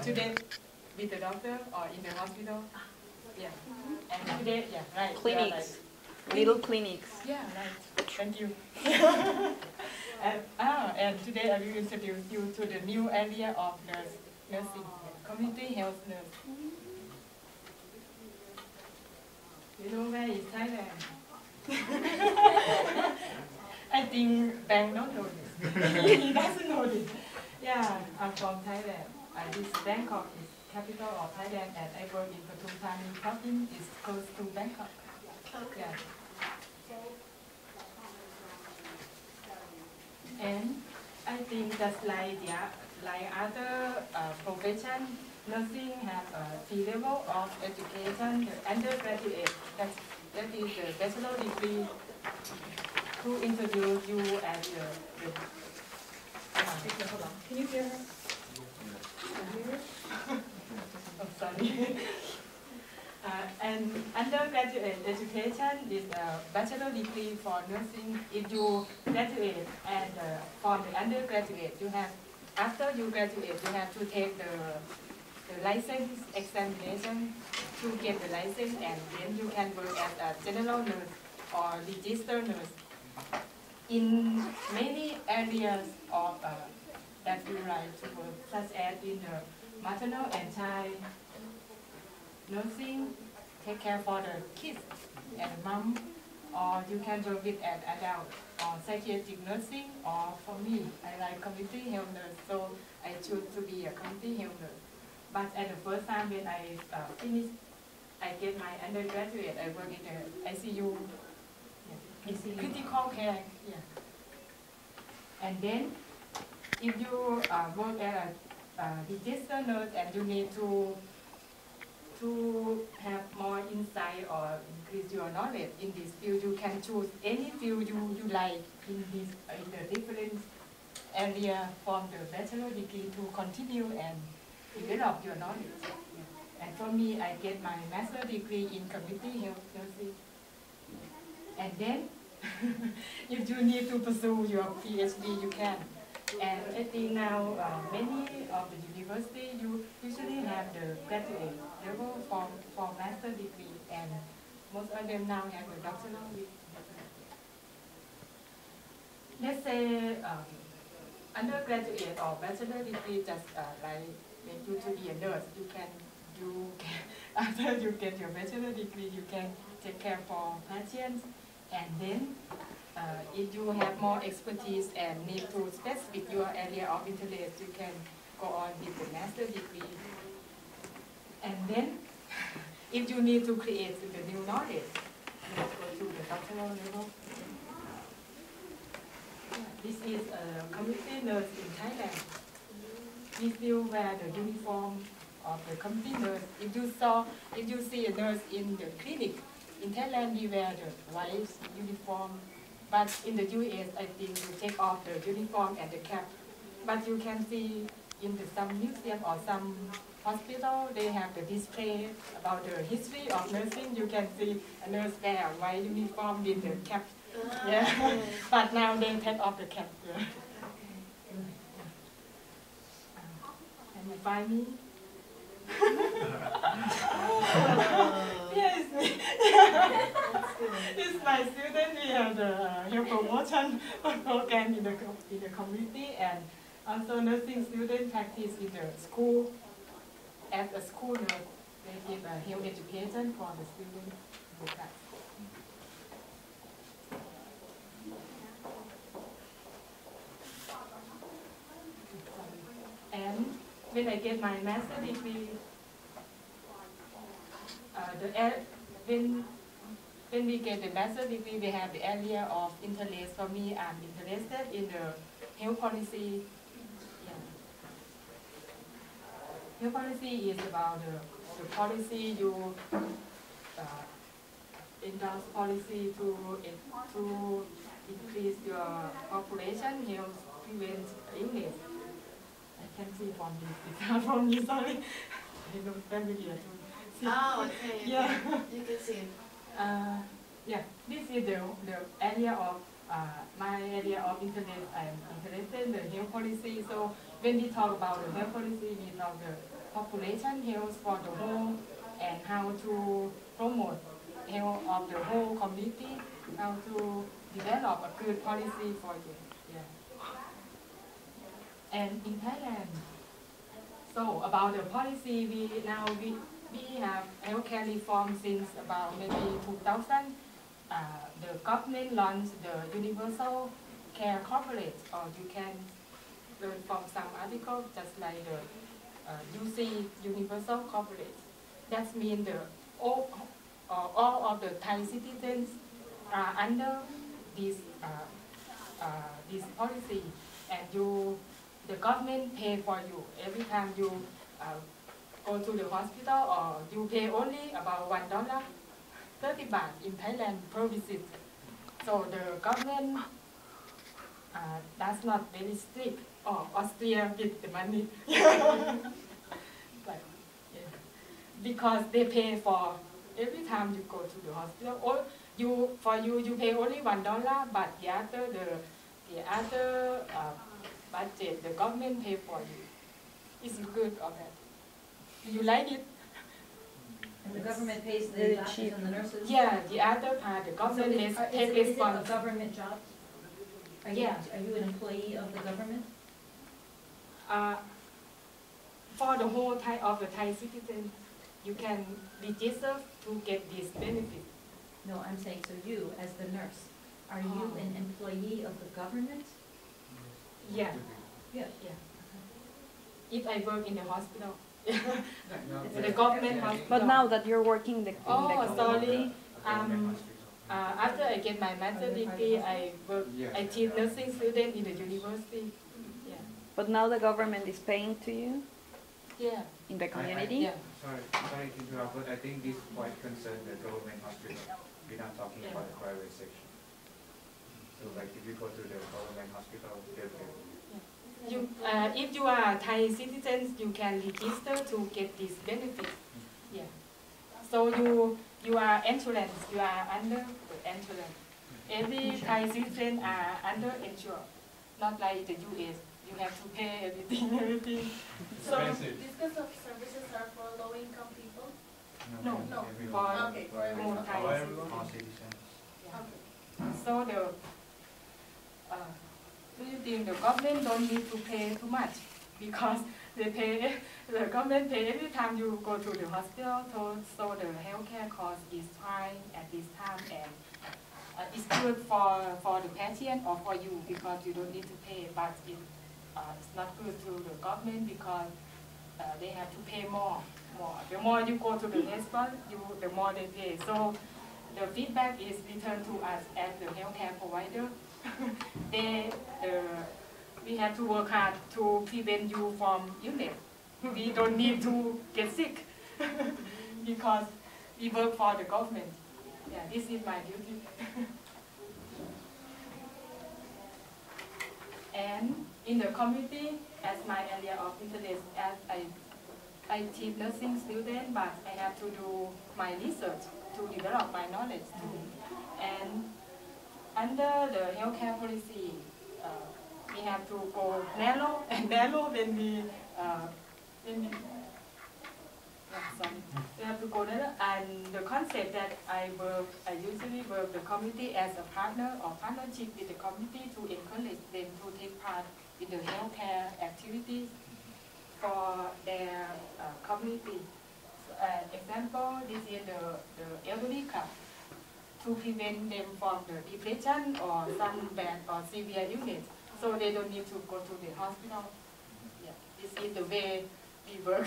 today with the doctor or in the hospital. Yeah. And today, yeah, right. Clinics. Little clinics. Yeah, right. Thank you. And today I will introduce you to the new area of nursing, community health nurse. You know where is Thailand? I think Bang don't know this. He doesn't know this. Yeah, I'm from Thailand. This Bangkok is capital of Thailand, and I work in Pathum Thani. Pathum is close to Bangkok. Yeah. And I think just like other profession, nursing has three level of education. The undergraduate, that is the bachelor degree. To introduce you as the can you hear her? Oh, sorry. And undergraduate education is a bachelor degree for nursing. If you graduate and from the undergraduate, you have, after you graduate, you have to take the license examination to get the license, and then you can work as a general nurse or registered nurse. In many areas of that you like to work, such as in the maternal and child nursing, take care for the kids and mom, or you can work with an adult, or psychiatric nursing, or for me, I like community health nurse, so I choose to be a community health nurse. But at the first time when I finished, I get my undergraduate, I work in the ICU. Critical care, yeah. And then, if you work as a registered nurse and you need to have more insight or increase your knowledge in this field, you can choose any field you like in the different area from the bachelor degree to continue and develop your knowledge. Yeah. And for me, I get my master's degree in community health nursing. And then, if you need to pursue your PhD, you can. And I think now many of the university, you usually have the graduate level for master degree, and most of them now have a doctoral with. Let's say undergraduate or bachelor degree just like make you to be a nurse. After you get your bachelor degree, you can take care for patients. And then, if you have more expertise and need to specific your area of interest, you can go on with the master degree. And then, if you need to create the new knowledge, you go to the doctoral level. This is a community nurse in Thailand. We still wear the uniform of the community nurse. If you see a nurse in the clinic, in Thailand, we wear the white uniform, but in the US, I think you take off the uniform and the cap. But you can see in some museum or some hospital, they have the display about the history of nursing. You can see a nurse wear a white uniform with the cap. Yeah. But now they take off the cap. Yeah. Can you find me? Yes, it's my student. We have the health promotion program in the community, and also nursing student practice in the school. As a school nurse, they give a health education for the students. And when I get my master's degree, when we get the master's degree, we have the area of interest. For me, I'm interested in the health policy. Yeah. Health policy is about the policy you endorse policy to increase your population health, prevent illness. I can see from this. It's hard for me, sorry. I'm not familiar too. Oh, okay. Yeah. You can see it. Yeah, this is the area of my area of interest. I'm interested in the health policy. So when we talk about the health policy, we talk the population health for the whole and how to promote health of the whole community, how to develop a good policy for you. Yeah. And in Thailand, so about the policy, we have healthcare reform since about maybe 2000. The government launched the universal care corporate, or you can learn from some article just like the UC universal corporate. That means all of the Thai citizens are under this policy, and the government pay for you every time you go to the hospital, or you pay only about $1, 30 baht in Thailand per visit. So the government that's not very strict. Oh, Austria with the money. But, yeah. Because they pay for every time you go to the hospital. Or you pay only $1, but the other budget the government pay for you. It's good or bad? Do you like it? And the government pays the Very doctors cheap. and the nurses? Yeah, the other part the So government is take it a response. government job? Are you an employee of the government? For the whole of the Thai citizen, you can register to get this benefit. No, I'm saying, so you, as the nurse, are you an employee of the government? Yeah, Yeah. yeah. If I work in the hospital, It's the a- government hospital. But now that you're working in the Sorry. After I get my master's degree, I teach nursing students in the university. Yeah. But now the government is paying to you Yeah. in the community. Yeah. Sorry to interrupt, but I think this quite concern the government hospital. We're not talking about the private section. So like if you go to the government hospital, they'll pay. If you are Thai citizens, you can register to get this benefit. Yeah. So you are insurance. You are under the insurance. Every Thai citizen are under insurance. Not like the US. You have to pay everything. So these kinds of services are for low-income people? No, everyone. for Okay, for more everyone. Thai All citizens. citizens. Yeah. Okay. So do you think the government don't need to pay too much, because the government pay every time you go to the hospital, so the healthcare cost is high at this time, and it's good for the patient or for you because you don't need to pay, but it's not good to the government because they have to pay more. The more you go to the hospital, the more they pay. So the feedback is returned to us as the healthcare provider. We have to work hard to prevent you from illness. We don't need to get sick because we work for the government. Yeah, this is my duty. And in the community, as my area of interest, as I teach nursing students, but I have to do my research to develop my knowledge too. And under the healthcare policy, we have to go narrow and narrow when we have to go narrow. And the concept that I usually work the community as a partner or partnership with the community to encourage them to take part in the healthcare activities for their community. So, example, this is the elderly club, to prevent them from the depression or some bad or severe illness, so they don't need to go to the hospital. Yeah, this is the way we work.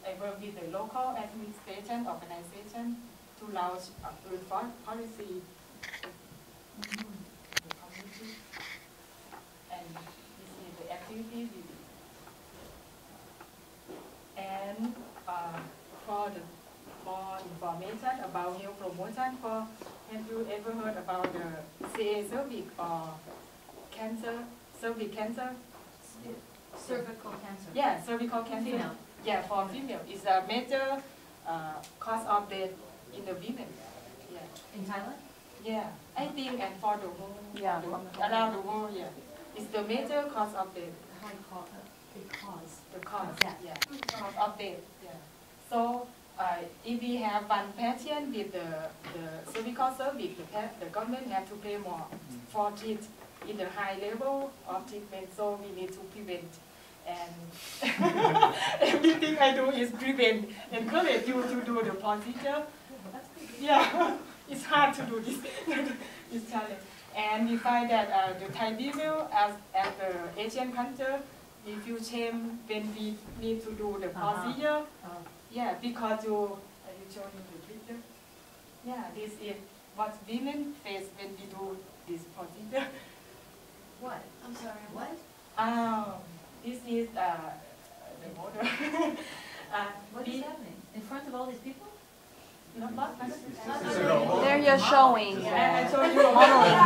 I work with the local administration organization to launch a good policy in the community, and this is the activity we do. And for the more information about health promotion, have you ever heard about the CA cervix or cancer, cervix cancer? Cervical cancer. Yeah, cervical cancer. Female. Yeah, for female. It's a major cause of death in the women. Yeah. In Thailand? Yeah, I think and for the whole, Yeah, from the whole around the world, yeah. It's the major cause of death. High cost, big cause. The cause, Yeah. yeah, cause of death, yeah. So, if we have one patient with the cervical cervix, the government have to pay more for treat in the high level of treatment, so we need to prevent. And everything I do is prevent, encourage you to do the procedure. Yeah, it's hard to do this, it's challenge. And we find that the Thai people, as the Asian culture, we feel shame when we need to do the procedure. Yeah, because you show you the picture. Yeah, this is what women face when we do this procedure. What? I'm sorry, What? This is the model. What is happening? In front of all these people? Not They're just showing. I told you Modeling.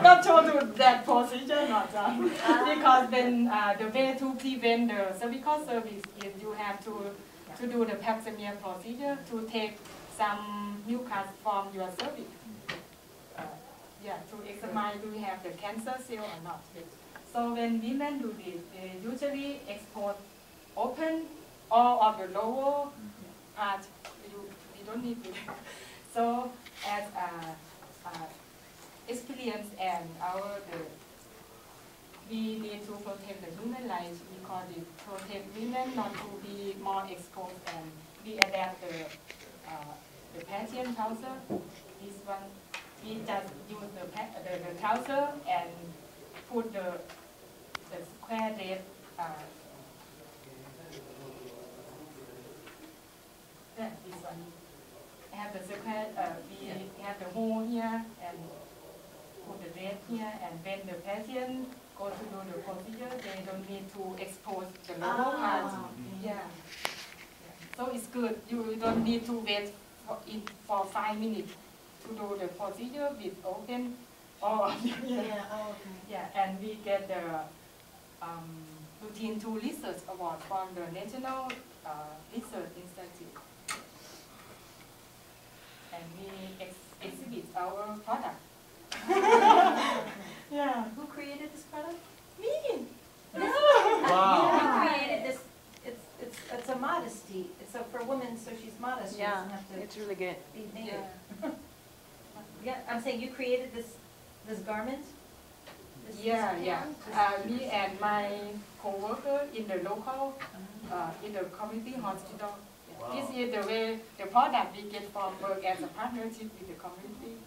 not show to that procedure, not done. Because then the way to prevent the cervical cervix is you have to do the pap smear procedure to take some mucus from your cervix. Yeah, to examine do you have the cancer cell or not. So when women do this, they usually expose open all of the lower part. You don't need it. So as experience and we need to protect the human life because it protect women not to be more exposed, and we adapt the patient trouser. This one we just use the trouser and put the square red this one. Have the square, we have the hole here and put the red here, and when the patient go to do the procedure, they don't need to expose the lower part. Yeah. So it's good. You don't need to wait for 5 minutes to do the procedure with open or yeah, and we get the routine 2 research award from the National Research Institute. And we exhibit our product. Yeah. Who created this product? Me. You created this. It's a modesty. It's for women, so she's modest. She Yeah, doesn't have to it's really good. be naked. Yeah. Yeah, I'm saying you created this garment. Yeah. Me and my co-worker in the local, in the community hospital. Wow. This is the way the product we get from work as a partnership with the community.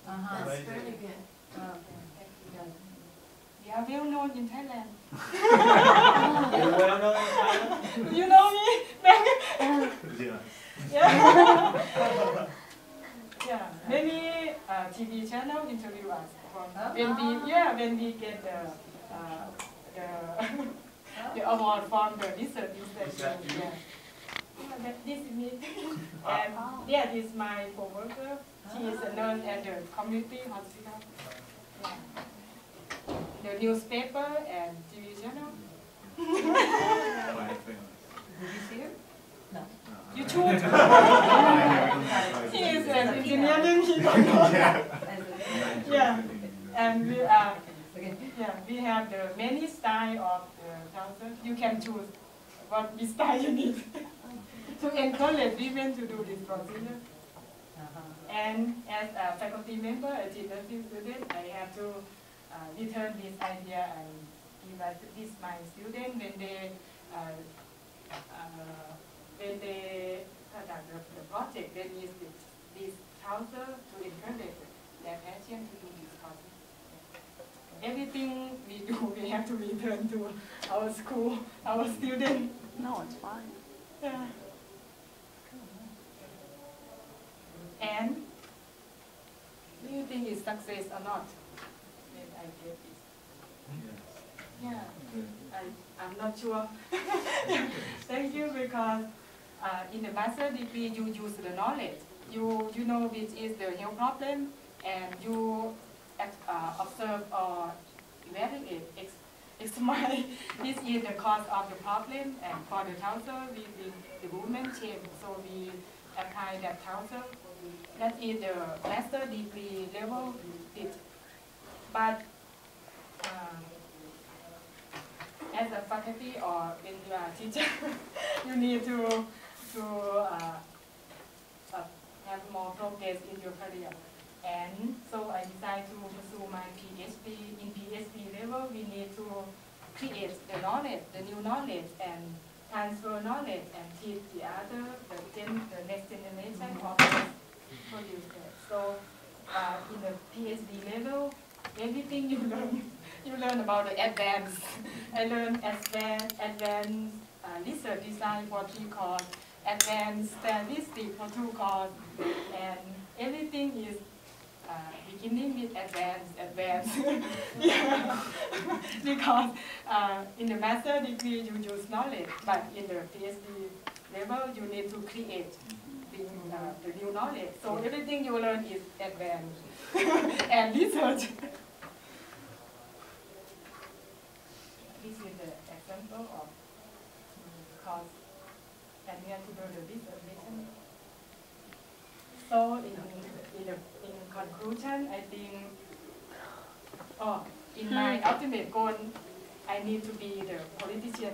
Uh-huh. That's Amazing. really good. We are well known in Thailand. You're well known in Thailand? You know me? Yeah. Yeah. Yeah. Many TV channel interview us when we get the award from the research institute. Yeah. This is me. And yeah, this is my co-worker. She is a nurse at the community hospital. Yeah. The newspaper and TV channel. Did you see her? No. You should. He is an engineering people. Yeah. And we we have the many style of the trousers. You can choose what style you need to encourage women to do this procedure. And as a faculty member, a nursing student, I have to return this idea and give this my student when they conduct the project. They use this trouser to encourage their patient to do this procedure. Everything we do, we have to return to our school, our student. No, it's fine. Yeah. And do you think it's success or not when I get this? Yeah, I'm not sure. Thank you, because in the master degree you use the knowledge. You know which is the health problem, and you observe or evaluate, examine this is the cause of the problem, and for the trouser, the woman shame, so we apply that trouser That is the master degree level it. But as a faculty or when you are a teacher, you need to have more progress in your career. And so I decided to pursue my PhD. In PhD level, we need to create the knowledge, the new knowledge, and transfer knowledge and teach the other, the next generation of producers. So in the PhD level, everything you learn about the advanced. I learned advanced research design, what we call advanced statistics for 2 courses, and everything is beginning with advanced. Yeah. Because in the master degree you use knowledge, but in the PhD level you need to create the new knowledge. So everything you learn is advanced and research. This is the example of course and we have to do the research. So in conclusion, I think, in my ultimate goal, I need to be the politician.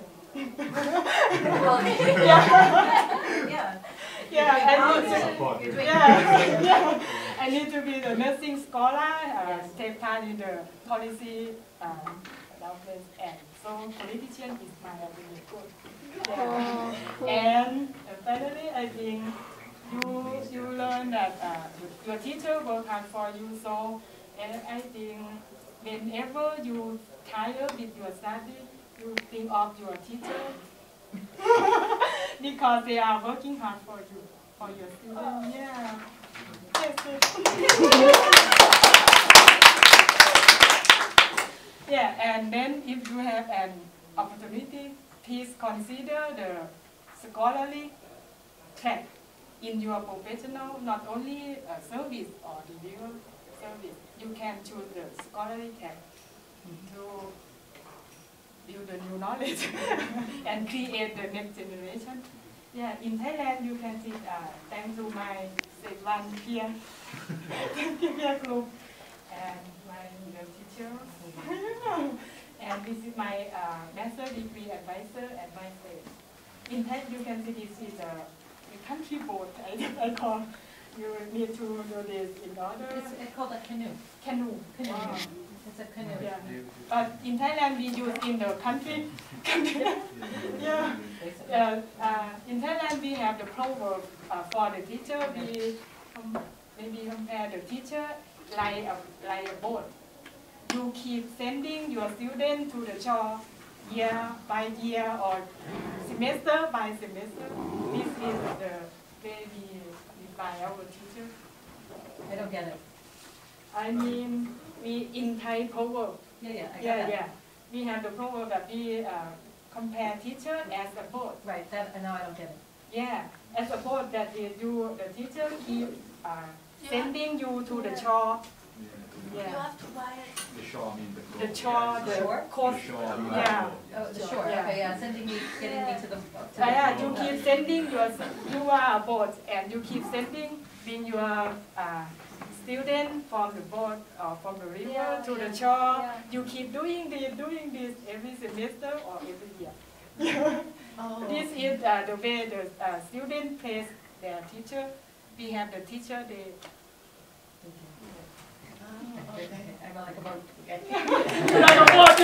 I need to be the nursing scholar, take part in the policy development, and so politician is my ultimate goal. Yeah. And finally, I think you learn that your teacher work hard for you. So, and I think whenever you tired with your study, you think of your teacher because they are working hard for you, for your students. Yeah. Yeah, and then if you have an opportunity, please consider the scholarly track in your professional, not only service or the legal service. You can choose the scholarly track to build the new knowledge and create the next generation. Yeah, in Thailand you can see, thanks to my one peer, peer group, and my teacher. And this is my master degree advisor and my friend. In fact, you can see this is a country boat, I call. You need to do this in order. It's called a canoe. Canoe. Canoe. It's a canoe. Yeah. But in Thailand, we use in the country. Yeah. In Thailand, we have the proverb for the teacher. We maybe compare the teacher like a boat. You keep sending your student to the shore year by year or semester by semester. This is the way we define our teacher. I don't get it. I mean, we in Thai proverb. Yeah. We have the proverb that we compare teacher as a boat. Right, that, and now I don't get it. Yeah, as a boat that the teacher keep sending you to the shore. You have to buy it. The shore, I mean the The shore, the Shore? coast. The shore. Yeah. Oh, the shore, Yeah. okay, yeah, getting me to the Yeah, you keep sending you are a boat and you keep sending being your student from the boat or from the river to the shore. Yeah. You keep doing this every semester or every year. This is the way the student pays their teacher. We have the teacher, they I'm like a boat. like a boat.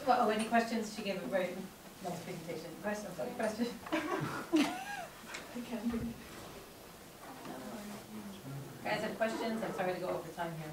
Well, any questions? She gave a very nice presentation. Question? Guys have questions? I'm sorry to go over time here.